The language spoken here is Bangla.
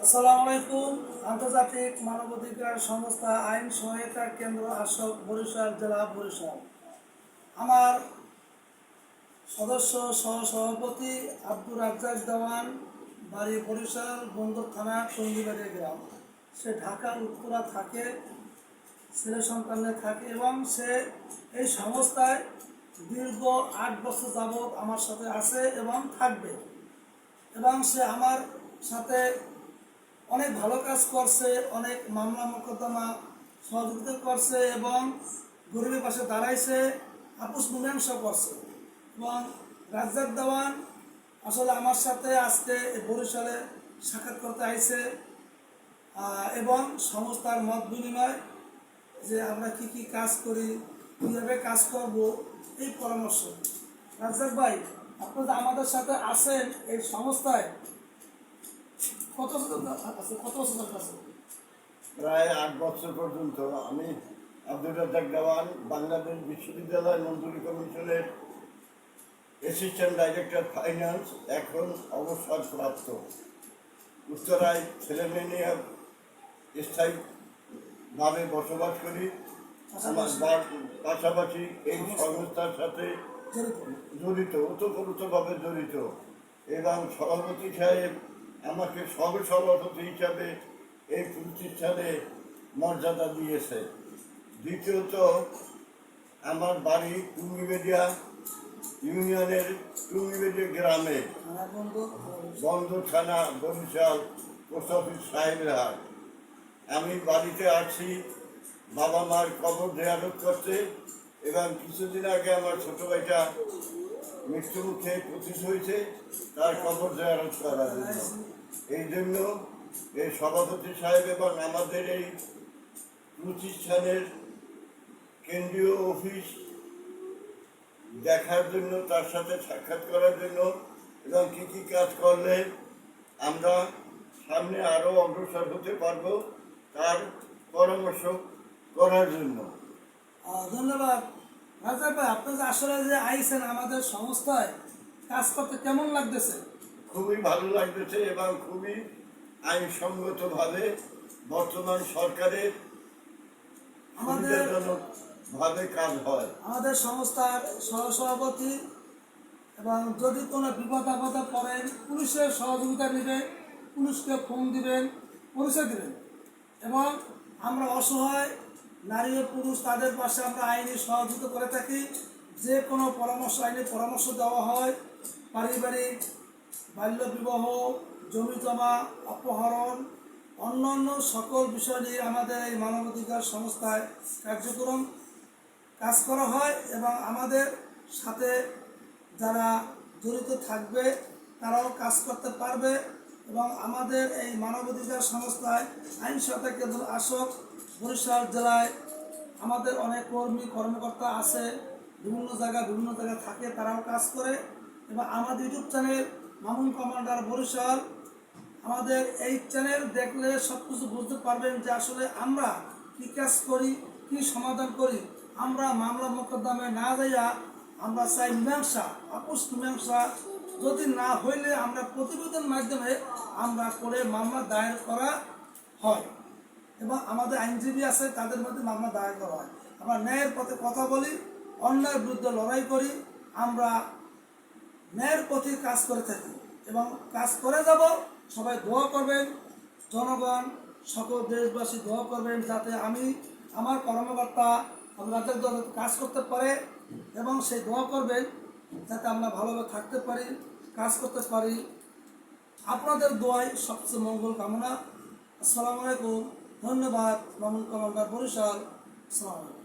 আসসালামু আলাইকুম। আন্তর্জাতিক মানবাধিকার সংস্থা আইন সহায়তা কেন্দ্র আশোক বরিশাল জেলা বরিশাল। আমার সদস্য সহসভাপতি আব্দুর রাজ্জাক দেওয়ান, বাড়ি বরিশাল বন্দর থানা টঙ্গিবাড়ি গ্রাম। সে ঢাকার উত্তরা থাকে, ছেলে সন্তানে থাকে এবং সে এই সংস্থায় দীর্ঘ ৮ বছর যাবৎ আমার সাথে আছে এবং থাকবে। এবং সে আমার সাথে অনেক ভালো কাজ করছে, অনেক মামলা মোকদ্দমা সহযোগিতা করছে এবং গরিবের পাশে দাঁড়াইছে, আপোষ মীমাংসা করছে। এবং রাজ্জাক দেওয়ান আসলে আমার সাথে আজকে বরিশালে সাক্ষাৎ করতে আইছে এবং সংস্থার মত বিনিময় যে আমরা কি কি কাজ করি, কীভাবে কাজ করব, এই পরামর্শ। রাজ্জাক ভাই, আপনি যে আমাদের সাথে আছেন এই সংস্থায় কত বছর কাছে? প্রায় ৮ বছর পর্যন্ত আমি আব্দুর রাজ্জাক দেওয়ান, বাংলাদেশ বিশ্ববিদ্যালয় মঞ্জুরি কমিশনের অ্যাসিস্ট্যান্ট ডাইরেক্টর ফাইন্যান্স, এখন অবসরপ্রাপ্ত। উত্তরায় ছেলেমেয়ে নিয়ে স্থায়ীভাবে বসবাস করি। আমার পাশাপাশি এই সংস্থার সাথে জড়িত, ওতপ্রোতভাবে জড়িত। এবং সভাপতি সাহেব আমাকে সহসভাপতি হিসাবে এই প্রতিষ্ঠানে মর্যাদা দিয়েছে। দ্বিতীয়ত, আমার বাড়ি টুঙ্গিবেড়িয়া ইউনিয়নের টুঙ্গিবেড়িয়া গ্রামে, বন্দর থানা বরিশাল, পোস্ট অফিস সাহেবের হাট। আমি বাড়িতে আছি বাবা মার কবর জিয়ারত করতে, এবং কিছুদিন আগে আমার ছোট ভাইটা মৃত্যুমুখে পতিত হয়েছে, তার কবর জিয়ারত করার জন্য। এই জন্য এই সভাপতি সাহেব এবং আমাদের এই প্রতিষ্ঠানের কেন্দ্রীয় অফিস দেখার জন্য, তার সাথে সাক্ষাৎ করার জন্য এবং কী কী কাজ করলে আমরা সামনে আরও অগ্রসর হতে পারবো তার পরামর্শ করার জন্য। ধন্যবাদ রাজ্জাক ভাই। আপনি যে আসলে যে আইছেন আমাদের সংস্থায় কাজ করতে কেমন লাগতেছে? খুবই ভালো লাগতেছে এবং খুবই আইনসঙ্গতভাবে বর্তমান সরকারের সুবিধাজনকভাবে কাজ হয়। আমাদের সংস্থার সহসভাপতি এবং যদি কোনো বিপদ আপদে পড়েন পুলিশের সহযোগিতা নেবেন, পুলিশকে ফোন দিবেন, পরিচয় দেবেন। এবং আমরা অসহায় নারী ও পুরুষ তাদের পাশে আমরা আইনি সহযোগিতা করে থাকি। যে কোনো আইনি পরামর্শ দেওয়া হয়। পারিবারিক, বাল্য বিবাহ, জমি জমা, অপহরণ, অন্যান্য সকল বিষয় নিয়ে আমাদের এই মানবাধিকার সংস্থায় কার্যক্রম কাজ করা হয়। এবং আমাদের সাথে যারা জড়িত থাকবে তারাও কাজ করতে পারবে। এবং আমাদের এই মানবাধিকার সংস্থায় আইন সহায়তা কেন্দ্র আশোক বরিশাল জেলায় আমাদের অনেক কর্মকর্তা আছে, বিভিন্ন জায়গায় থাকে, তারাও কাজ করে। এবং আমাদের YouTube channel Mamun commander Barishal, আমাদের এই চ্যানেল দেখলে সব কিছু বুঝতে পারবেন যে আসলে আমরা কী কাজ করি, কী সমাধান করি। আমরা মামলা মোকদ্দমায় না যাইয়া আমরা চাই মীমাংসা, আপোষ মীমাংসা। যদি না হইলে আমরা প্রতিবেদনের মাধ্যমে আমরা করে মামলা দায়ের করা হয় এবং আমাদের আইনজীবী আছে, তাদের মধ্যে মামলা দায়ের করা হয়। আমরা ন্যায়ের পথে কথা বলি, অন্যায়ের বিরুদ্ধে লড়াই করি। আমরা ন্যায়ের পথে কাজ করে থাকি এবং কাজ করে যাব। সবাই দোয়া করবেন, জনগণ সকল দেশবাসী দোয়া করবেন যাতে আমি আমার কর্মকর্তা রাজ্জাক দল কাজ করতে পারে। এবং সেই দোয়া করবেন যাতে আমরা ভালোভাবে থাকতে পারি, কাজ করতে পারি। আপনাদের দোয়ায় সবচেয়ে মঙ্গল কামনা। আসসালামু আলাইকুম। ধন্যবাদ। মামুন কমান্ডার বরিশাল। আসসালামু আলাইকুম।